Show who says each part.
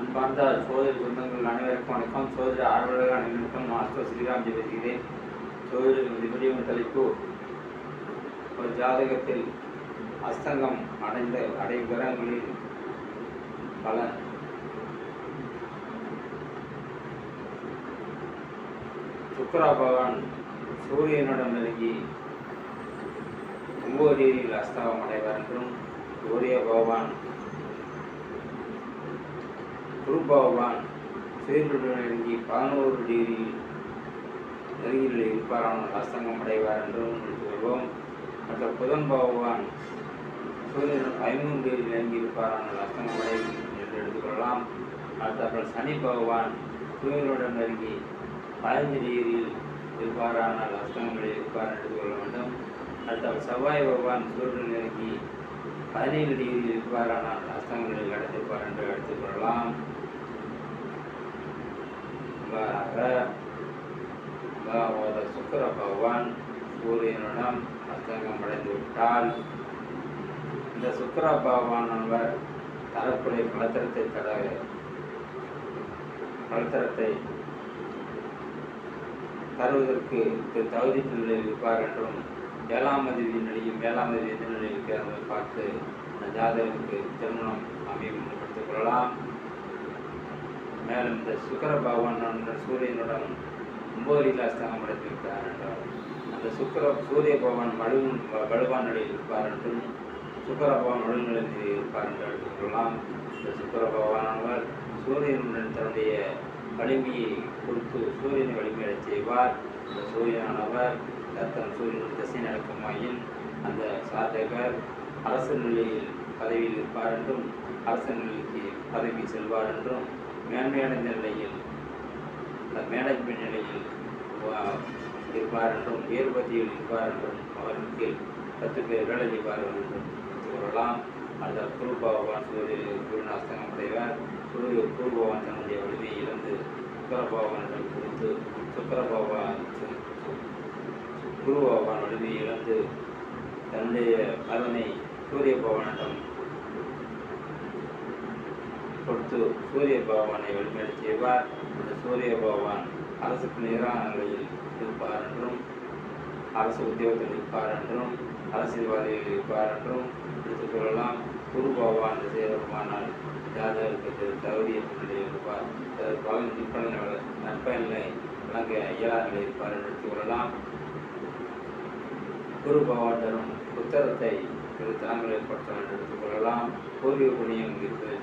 Speaker 1: அன்பார்ந்த சோதரி சொந்தங்கள் அனைவருக்கும் வணக்கம். சோதரி ஆர்வலர்கள் அனைவருக்கும் நான் அஸ்தோ ஸ்ரீராம்ஜி பேசுகிறேன். சோதரி வீடியோவின் தலைப்பு, ஒரு ஜாதகத்தில் அஸ்தங்கம் அடையும் கிரகங்களில் பலன். சுக்கிர பகவான் சூரியனுடன் நெருங்கி 9 டிகிரியில் அஸ்தங்கம் அடைவார் என்றும், சூரிய பகவான் குரு பகவான் சூரியனுடன் நெருங்கி 11 டிகிரியில் நெருங்கியில் இருப்பாரானால் அஸ்தங்கம் அடைவார் என்றும் எடுத்துக்கொள்வோம். மற்ற புதன் பகவான் சூரியனுடன் 13 டிகிரியில் நெருங்கி இருப்பாரானால் அஸ்தங்கம் அடையும் என்று எடுத்துக்கொள்ளலாம். அடுத்தவர்கள் சனி பகவான் சூரியனுடன் நெருங்கி 15 டிகிரியில் இருப்பாரானால் அஸ்தங்கங்களில் இருப்பார் எடுத்துக்கொள்ள வேண்டும். அடுத்தவர் செவ்வாய் பகவான் சூரியனுடன் நெருங்கி 17 டிகிரியில் இருப்பாரானால் அஸ்தங்கங்களில் அடைந்திருப்பார் என்று எடுத்துக்கொள்ளலாம். சுக்கிர பகவான் சூரியனுடன் அஸ்தங்கம் அடைந்து விட்டால், இந்த சுக்கிர பகவானவர் தரப்புடைய பலத்திரத்தை தருவதற்கு தகுதி நிலையில் இருப்பார் என்றும், 7ஆம் அதிபதி நிலையும் 7ஆம் அதிபதி எந்த நிலையில் இருக்கிறது பார்த்து அந்த ஜாதகருக்கு திருமணம் அமையும் என்று எடுத்துக்கொள்ளலாம். மேலும் இந்த சுக்கிர பகவான் சூரியனுடன் 9 டிகிரியில் அஸ்தங்கம் அடைந்து விட்டார் என்றால், அந்த சூரிய பகவான் வலுவான நிலையில் இருப்பார் என்றும், சுக்கிர பகவான் நடுநிலையில் இருப்பார் என்று எடுத்துக்கொள்ளலாம். இந்த சுக்கிர பகவானவர் சூரியனுடன் தன்னுடைய வலிமையை கொடுத்து சூரியனை வலிமையை செய்வார். இந்த சூரியனானவர் தன் சூரியன் திசை நடக்குமாயின் அந்த சாதகர் அரசு நிலையில் பதவியில் இருப்பார் என்றும், அரசு நிலைக்கு பதவி செல்வார் என்றும், மேன்மையடைந்த நிலையில் மேனேஜ்மெண்ட் நிலையில் இருப்பார் என்றும், உயர்பதியில் இருப்பார் என்றும், அவருக்கு 10 பேர் வேலை செய்வார்கள் என்றும் கூறலாம். அந்த குரு பகவான் சூரியன் அஸ்தங்கம் அடைவார். குரு பகவான் தன்னுடைய வலிமையை இழந்து சுக்கிர பகவானிடம் கொடுத்து, குரு பகவான் வலிமையை இழந்து தன்னுடைய பலனை சூரிய பகவானிடம் கொடுத்து சூரிய பகவானை வலிமையை செய்வார். அந்த சூரிய பகவான் அரசுக்கு நிகரான நிலையில் இருப்பார் என்றும், அரசு உத்தியோகத்தில் இருப்பார் என்றும், அரசியல்வாதிகள் இருப்பார் என்றும் எடுத்துக்கொள்ளலாம். குரு பகவான் சேரமானால் ஜாதகருக்கு தகுதியற்ற நிலையில் இருப்பார். நற்பயனை வழங்க இயலாத நிலையில் இருப்பார் என்று எடுத்துக்கொள்ளலாம். குரு பகவான் தரும் புத்தகத்தை தரங்கள் ஏற்படுத்த என்று எடுத்துக்கொள்ளலாம். பூர்வீக புண்ணியம் இருப்பதை